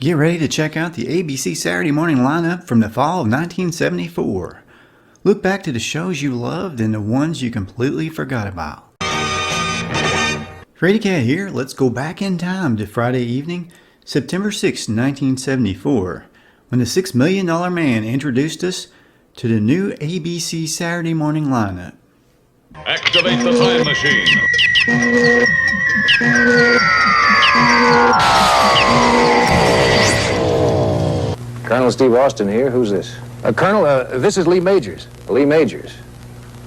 Get ready to check out the ABC Saturday morning lineup from the fall of 1974. Look back to the shows you loved and the ones you completely forgot about. Frady Cat here. Let's go back in time to Friday evening, September 6, 1974, when the $6 Million Man introduced us to the new ABC Saturday morning lineup. Activate the time machine. Colonel Steve Austin here. Who's this? Colonel, this is Lee Majors. Lee Majors.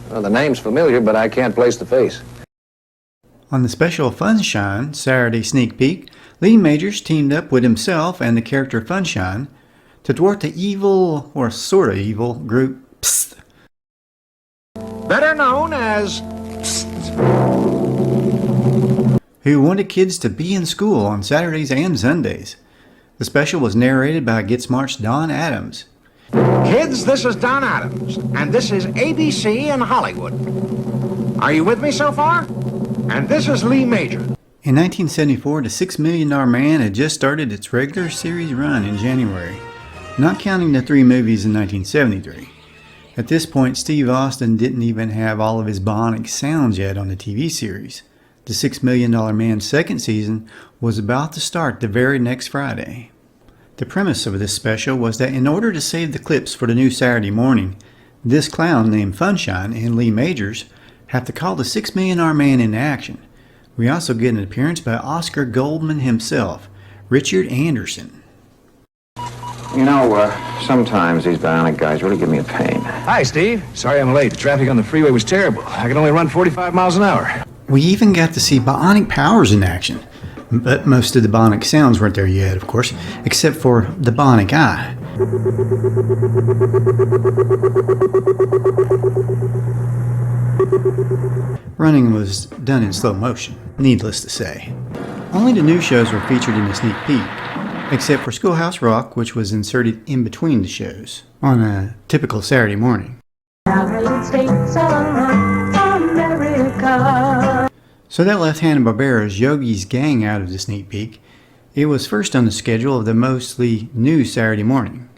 Well, the name's familiar, but I can't place the face. On the special Funshine Saturday sneak peek, Lee Majors teamed up with himself and the character Funshine to thwart the evil, or sort of evil, group Psst, Better known as... who wanted kids to be in school on Saturdays and Sundays. The special was narrated by Get Smart's Don Adams. Kids, this is Don Adams, and this is ABC in Hollywood. Are you with me so far? And this is Lee Major. In 1974, the $6 Million Man had just started its regular series run in January, not counting the 3 movies in 1973. At this point, Steve Austin didn't even have all of his bionic sounds yet on the TV series. The $6 Million Man's second season was about to start the very next Friday. The premise of this special was that in order to save the clips for the new Saturday morning, this clown named Funshine and Lee Majors have to call the $6 Million Man into action. We also get an appearance by Oscar Goldman himself, Richard Anderson. You know, sometimes these bionic guys really give me a pain. Hi, Steve. Sorry I'm late. The traffic on the freeway was terrible. I could only run 45 miles an hour. We even got to see bionic powers in action, but most of the bionic sounds weren't there yet, of course, except for the bionic eye. Running was done in slow motion, needless to say. Only the new shows were featured in the sneak peek, except for Schoolhouse Rock, which was inserted in between the shows on a typical Saturday morning. So that left Hanna Barbera's Yogi's Gang out of the sneak peek. It was first on the schedule of the mostly new Saturday morning.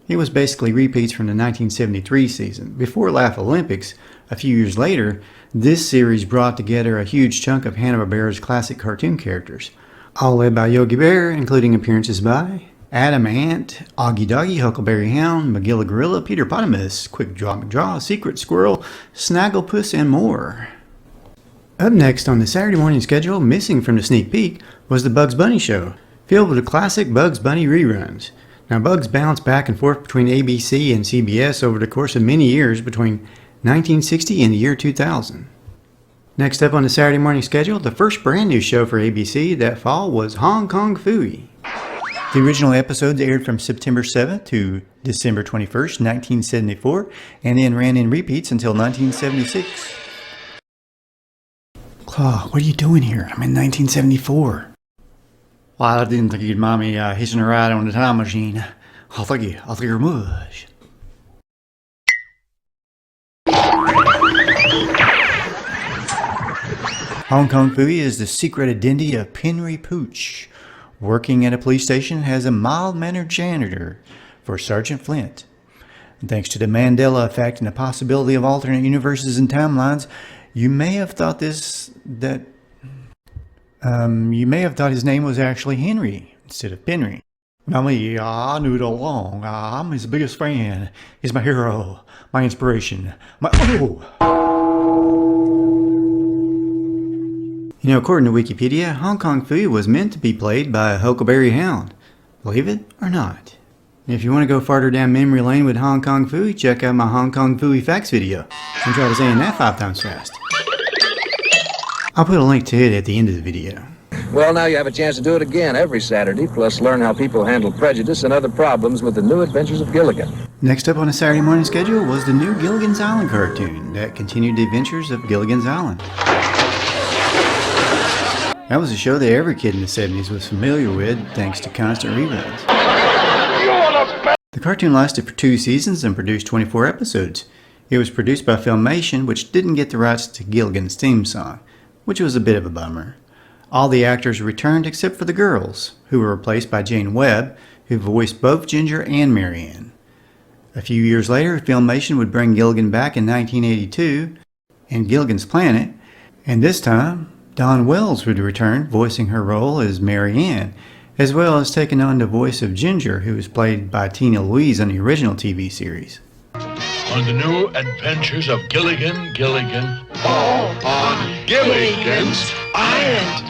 It was basically repeats from the 1973 season. Before Laugh Olympics, a few years later, this series brought together a huge chunk of Hanna Barbera's classic cartoon characters, all led by Yogi Bear, including appearances by Adam Ant, Augie Doggy, Huckleberry Hound, Magilla Gorilla, Peter Potamus, Quick Draw McDraw, Secret Squirrel, Snagglepuss, and more. Up next on the Saturday morning schedule, missing from the sneak peek, was the Bugs Bunny Show, filled with the classic Bugs Bunny reruns. Now, Bugs bounced back and forth between ABC and CBS over the course of many years between 1960 and the year 2000. Next up on the Saturday morning schedule, the first brand new show for ABC that fall was Hong Kong Phooey. The original episodes aired from September 7th to December 21st, 1974, and then ran in repeats until 1976. Claw, what are you doing here? I'm in 1974. Well, I didn't think you'd mind me hitching a ride on the time machine. I'll thank you very much. Hong Kong Phooey is the secret identity of Penry Pooch, working at a police station as a mild-mannered janitor for Sergeant Flint. And thanks to the Mandela effect and the possibility of alternate universes and timelines, you may have thought his name was actually Henry instead of Penry. Now me, I knew it all along. I'm his biggest fan. He's my hero, my inspiration, You know, according to Wikipedia, Hong Kong Phooey was meant to be played by a Huckleberry Hound. Believe it or not. If you want to go farther down memory lane with Hong Kong Phooey, check out my Hong Kong Phooey facts video and try to saying that 5 times fast. I'll put a link to it at the end of the video. Well, now you have a chance to do it again every Saturday, plus learn how people handle prejudice and other problems with the new Adventures of Gilligan. Next up on the Saturday morning schedule was the new Gilligan's Island cartoon that continued the adventures of Gilligan's Island. That was a show that every kid in the 70s was familiar with thanks to constant reruns. The cartoon lasted for 2 seasons and produced 24 episodes. It was produced by Filmation, which didn't get the rights to Gilligan's theme song, which was a bit of a bummer. All the actors returned except for the girls, who were replaced by Jane Webb, who voiced both Ginger and Marianne. A few years later, Filmation would bring Gilligan back in 1982 in Gilligan's Planet, and this time, Dawn Wells would return, voicing her role as Marianne, as well as taking on the voice of Ginger, who was played by Tina Louise on the original TV series. On the new Adventures of Gilligan, all on Gilligan's Island.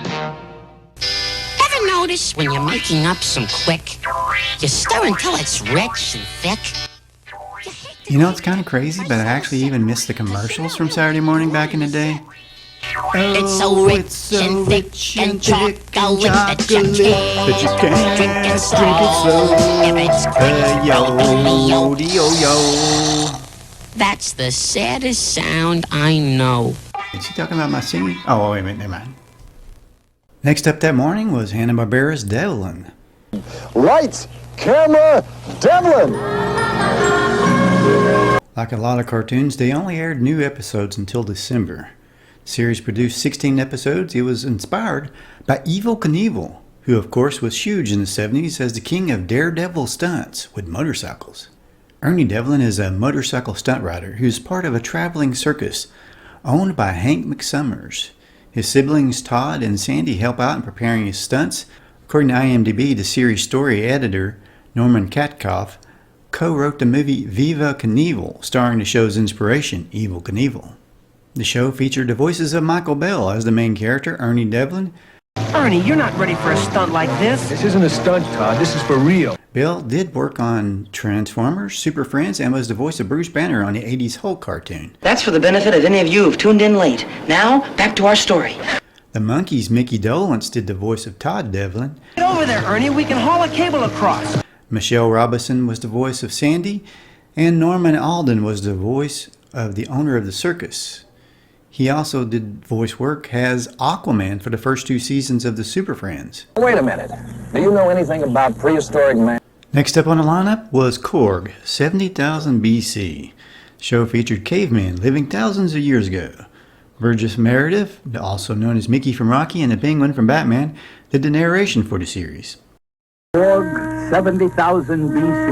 Ever notice when you're making up some quick, you stir until it's rich and thick? You know, it's kind of crazy, but I actually even missed the commercials from Saturday morning back in the day. It's so rich and thick and chocolate that you can't drink it slow. If it's Yo. that's the saddest sound I know. Is she talking about my singing? Oh, wait a minute, never mind. Next up that morning was Hanna Barbera's Devlin. Lights, camera, Devlin! Like a lot of cartoons, they only aired new episodes until December. The series produced 16 episodes. It was inspired by Evel Knievel, who of course was huge in the 70s as the king of daredevil stunts with motorcycles. Ernie Devlin is a motorcycle stunt rider who's part of a traveling circus owned by Hank McSummers. His siblings Todd and Sandy help out in preparing his stunts. According to IMDb, the series story editor, Norman Katkoff, co-wrote the movie Viva Knievel, starring the show's inspiration, Evel Knievel. The show featured the voices of Michael Bell as the main character, Ernie Devlin. Ernie, you're not ready for a stunt like this. This isn't a stunt, Todd. This is for real. Bell did work on Transformers, Super Friends, and was the voice of Bruce Banner on the 80s Hulk cartoon. That's for the benefit of any of you who've tuned in late. Now, back to our story. The Monkees' Mickey Dolenz did the voice of Todd Devlin. Get over there, Ernie. We can haul a cable across. Michelle Robinson was the voice of Sandy, and Norman Alden was the voice of the owner of the circus. He also did voice work as Aquaman for the first 2 seasons of the Super Friends. Wait a minute. Do you know anything about prehistoric man? Next up on the lineup was Korg, 70,000 BC. The show featured cavemen living thousands of years ago. Burgess Meredith, also known as Mickey from Rocky and the Penguin from Batman, did the narration for the series. Korg 70,000 BC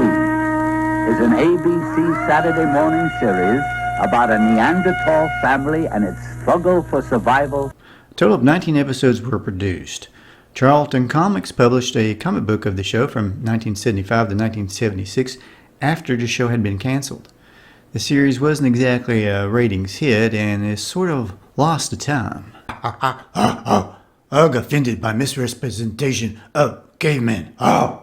is an ABC Saturday morning series about a Neanderthal family and its struggle for survival. A total of 19 episodes were produced. Charlton Comics published a comic book of the show from 1975 to 1976 after the show had been canceled. The series wasn't exactly a ratings hit and is sort of lost to time. Ugh, offended by misrepresentation of cavemen. Ugh,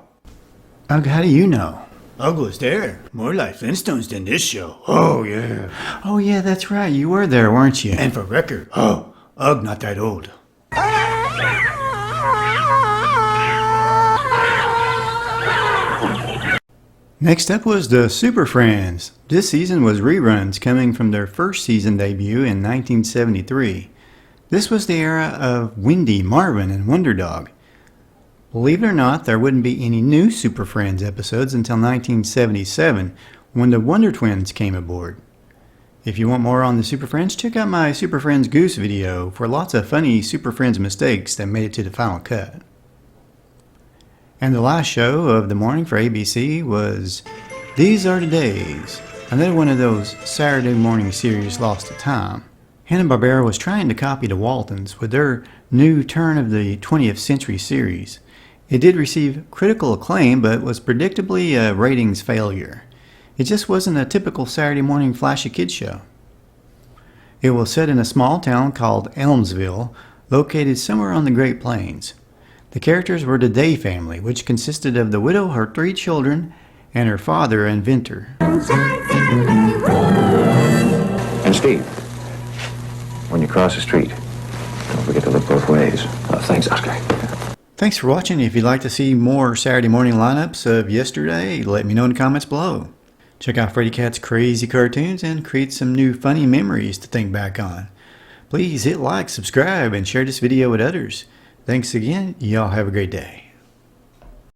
how do you know? Ugh was there. More like Flintstones than this show. Oh, yeah. Oh, yeah, that's right. You were there, weren't you? And for record, Ugh not that old. Next up was the Super Friends. This season was reruns coming from their first season debut in 1973. This was the era of Wendy, Marvin, and Wonder Dog. Believe it or not, there wouldn't be any new Super Friends episodes until 1977 when the Wonder Twins came aboard. If you want more on the Super Friends, check out my Super Friends Goose video for lots of funny Super Friends mistakes that made it to the final cut. And the last show of the morning for ABC was These Are the Days, another one of those Saturday morning series lost to time. Hanna Barbera was trying to copy the Waltons with their new turn of the 20th century series. It did receive critical acclaim, but was predictably a ratings failure. It just wasn't a typical Saturday morning flashy kids show. It was set in a small town called Elmsville, located somewhere on the Great Plains. The characters were the Day family, which consisted of the widow, her 3 children, and her father, Inventor. And Steve, when you cross the street, don't forget to look both ways. Thanks, Oscar. Thanks for watching. If you'd like to see more Saturday morning lineups of yesterday, let me know in the comments below. Check out Frady Cat's crazy cartoons and create some new funny memories to think back on. Please hit like, subscribe, and share this video with others. Thanks again. Y'all have a great day.